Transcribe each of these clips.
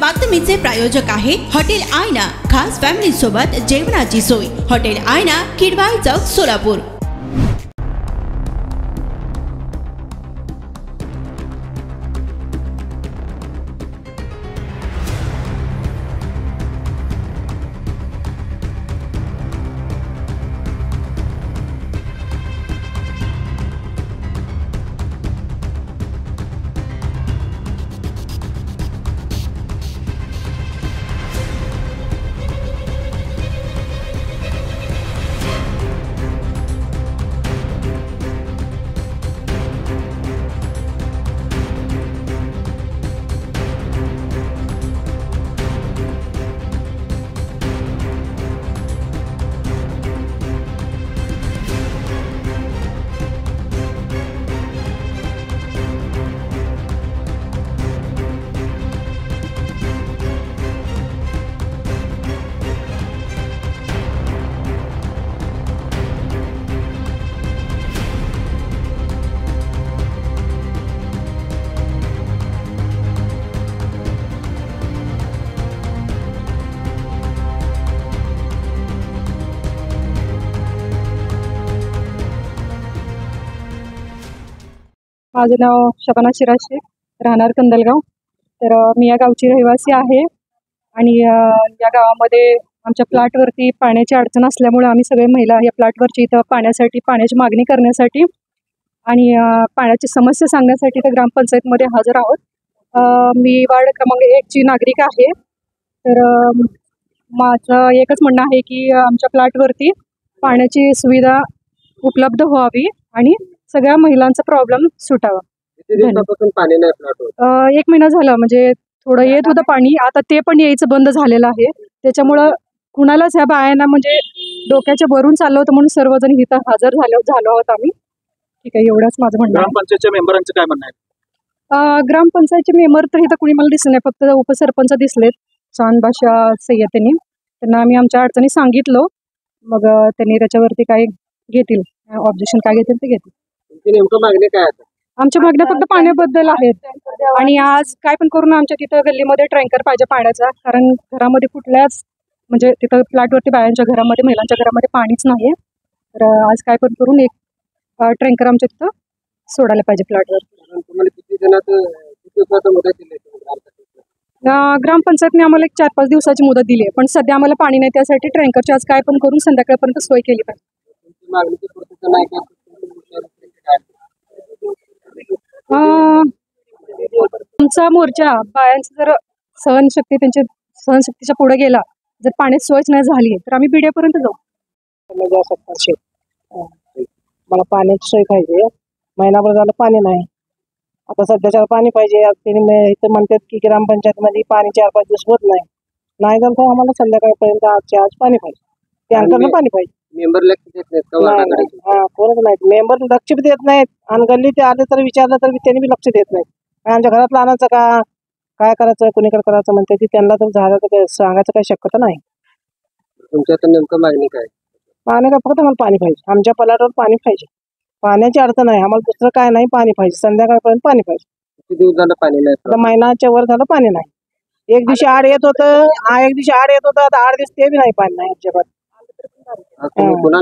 बातमीचे प्रायोजक आहे हॉटेल आयना। खास फॅमिली सोबत जेवणाची सोय। हॉटेल आयना, किडवाई चौक, सोलापूर। माझं नाव शबाना शिराशे, राहणार कंदलगाव। तर मी या गावची रहिवासी आहे आणि या गावामध्ये आमच्या प्लॉटवरती पाण्याची अडचण असल्यामुळे आम्ही सगळे महिला या प्लॉटवरची इथं पाण्याची मागणी करण्यासाठी आणि पाण्याची समस्या सांगण्यासाठी इथं ग्रामपंचायतमध्ये हजर आहोत। मी वार्ड क्रमांक 1 ची नागरिक आहे। तर माझं एकच म्हणणं आहे की आमच्या प्लॉटवरती पाण्याची सुविधा उपलब्ध व्हावी आणि सगळ्या महिलांचा प्रॉब्लेम सुटावा। पाणी नाही प्लॉटवर 1 महिना झाला, म्हणजे थोडं येत होतं पाणी, आता ते पण यायचं बंद झालेलं आहे। त्याच्यामुळं कुणालाच ह्या बायांना म्हणजे डोक्याच्या वरून चाललं होतं म्हणून सर्वजण इथं हजर झालो आहोत आम्ही। ठीक आहे, एवढंच माझं म्हणणं आहे। ग्रामपंचायतच्या मेंबरांचं काय म्हणणं आहे? ग्रामपंचायतचे मेंबर तर इथं कुणी मला दिसले नाही, फक्त उपसरपंच दिसलेत, चांद बादशाह सय्यद यांनी। त्यांना आम्ही आमच्या अडचणी सांगितलो, मग त्यांनी त्याच्यावरती काय घेतील, ऑब्जेक्शन काय घेतील ते घेतील। नेमकं मागणी काय आहे? आमच्या मागण्या फक्त पाण्याबद्दल आहेत आणि आज काय पण करून आमच्या तिथं गल्लीमध्ये टँकर पाहिजे पाण्याचा, कारण घरामध्ये कुठल्याच म्हणजे तिथं प्लॉटवरती बायांच्या घरामध्ये, महिलांच्या घरामध्ये पाणीच नाही। तर आज काय पण करून एक टँकर आमच्या तिथं सोडायला पाहिजे प्लॉटवर। ग्रामपंचायतने आम्हाला एक 4-5 दिवसाची मुदत दिली आहे, पण सध्या आम्हाला पाणी नाही, त्यासाठी टँकरची आज काय पण करून संध्याकाळपर्यंत सोय केली पाहिजे। आमचा मोर्चा बायांची जर सहनशक्तीच्या पुढे गेला, जर पाण्याची सोयच नाही झाली तर आम्ही बीडीओपर्यंत जाऊ। मला पाण्याची सोय पाहिजे, महिनाभर झालं पाणी नाही, आता सध्याच्या पाणी पाहिजे। इथं म्हणतात की ग्रामपंचायतमध्ये पाणी 4-5 दिवस होत नाही झालं तर आम्हाला संध्याकाळपर्यंत आज पाणी पाहिजे, टँकरनं पाणी पाहिजे। मेंबर लक्ष देत नाहीत? कोणच नाहीत, मेंबर लक्ष बी देत नाहीत आणि गल्ली ते आले तर विचारलं तर त्यांनी बी लक्ष देत नाहीत। आमच्या घरातलं आणायचं का, काय करायचं, कोणीकडे करायचं म्हणते ती, त्यांना तर झालं तर सांगायचं काही शक्यता नाही। तुमच्या तर नेमकं मागणी काय? पाणी काय, फक्त आम्हाला पाणी पाहिजे, आमच्या प्लॉटवर पाणी पाहिजे, पाण्याची अडचण आहे आम्हाला, दुसरं काय नाही, पाणी पाहिजे, संध्याकाळपर्यंत पाणी पाहिजे। किती दिवस झालं पाणी नाही? महिन्याच्या वर झालं पाणी नाही। एक दिवशी आड येत होतं, आता 8 दिवस ते बी नाही, पाणी नाही अजिबात,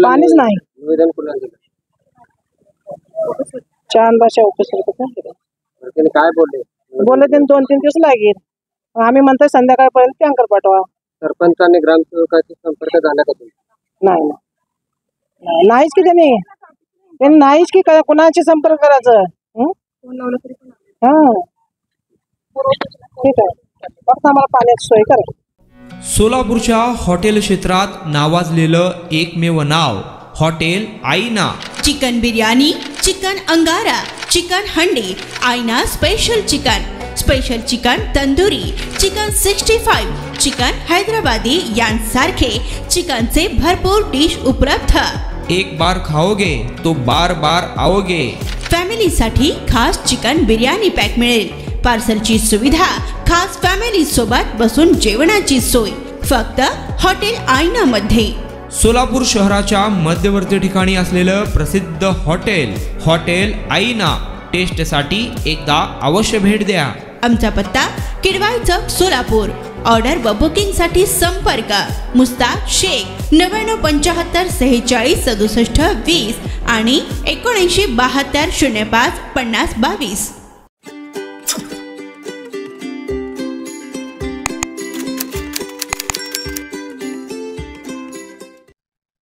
पाणीच नाही। निवेदन कुणाला दिलं? चांद बादशाह उपसरपंच काय बोलले? त्यांनी 2-3 दिवस लागेल, आम्ही म्हणतोय संध्याकाळपर्यंत टँकर पाठवा। सरपंच आणि ग्रामसेवकाचा संपर्क झाला का तुम्ही? नाहीच की त्यांनी नाहीच की कुणाशी संपर्क करायचं। ठीक आहे, फक्त आम्हाला पाण्याची सोय करा। सोलापूरच्या हॉटेल क्षेत्रात नावाजलेलं एकमेव नाव हॉटेल आईना। चिकन बिर्याणी, चिकन अंगारा, चिकन हंडी, आईना special chicken tandoori, chicken 65, chicken Hyderabadi यांसारखे चिकनचे भरपूर डिश उपलब्ध। एक बार खाओगे तो बार बार आओगे। फॅमिलीसाठी खास चिकन बिर्याणी पॅक मिळेल, पार्सलची सुविधा, खास फॅमिली सोबत बसून जेवणाची सोय फक्त हॉटेल आईना मध्ये। सोलापूर शहराच्या मध्यवर्ती ठिकाणी असलेलं प्रसिद्ध हॉटेल आईना टेस्टसाठी एकदा अवश्य भेट द्या। आमचा पत्ता किडवाई चौक सोलापूर। ऑर्डर व बुकिंग साठी संपर्क मुस्ताक शेख 9975 46 67 20 आणि 7972 05 50 22।